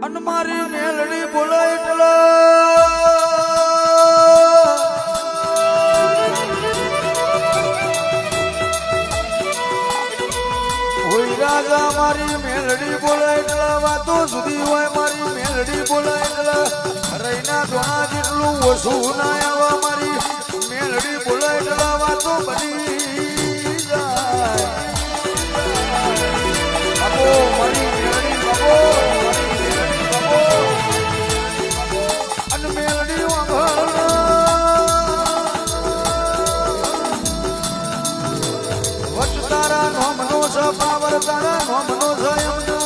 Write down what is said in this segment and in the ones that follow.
અને મારી મેલડી બોલે એટલે હોય રાજા મારી મેલડી બોલે એટલે વાતો સુધી હોય મારી મેલડી બોલે એટલે રૈના ધોણા જેટલું ઓછું ના આવે મારી મેલડી બોલે એટલે વાતો બની જાય બાબો મારી મેલડી બાબો પાવર તારા નોમનો છે એમનો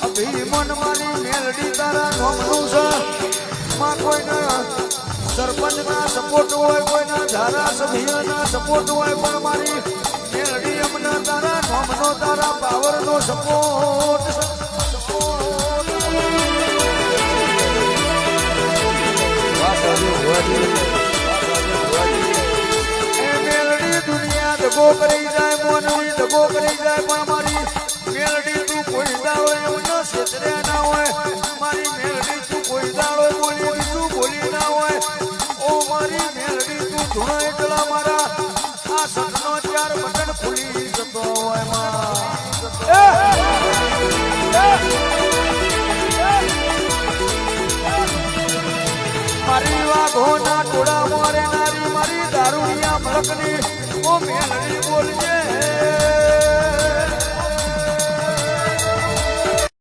અભિમન મારી મેલડી તારા નોમનો છે માં કોઈના સરપંચના સપોર્ટ હોય કોઈના ધારાસભ્યના સપોર્ટ હોય પણ મારી મેલડી એમને તારા નોમનો તારા પાવરનો સપોર્ટ દગો કરી જાય મોનવી દગો કરી જાય પણ મારી મેલડી તું કોઈ દાડો એવું ન છેતર્યા ના હોય મારી મેલડી તું કોઈ દાડો બોલી બીજું બોલી ના હોય ઓ મારી મેલડી તું ધૂણો એટલા મારા આ સટનો ચાર બટન ખુલી જતો હોય મારી વાઘોના ટોળા મોરે નારી મારી દારૂડિયા મલકની ઓ મેલડી બોલજે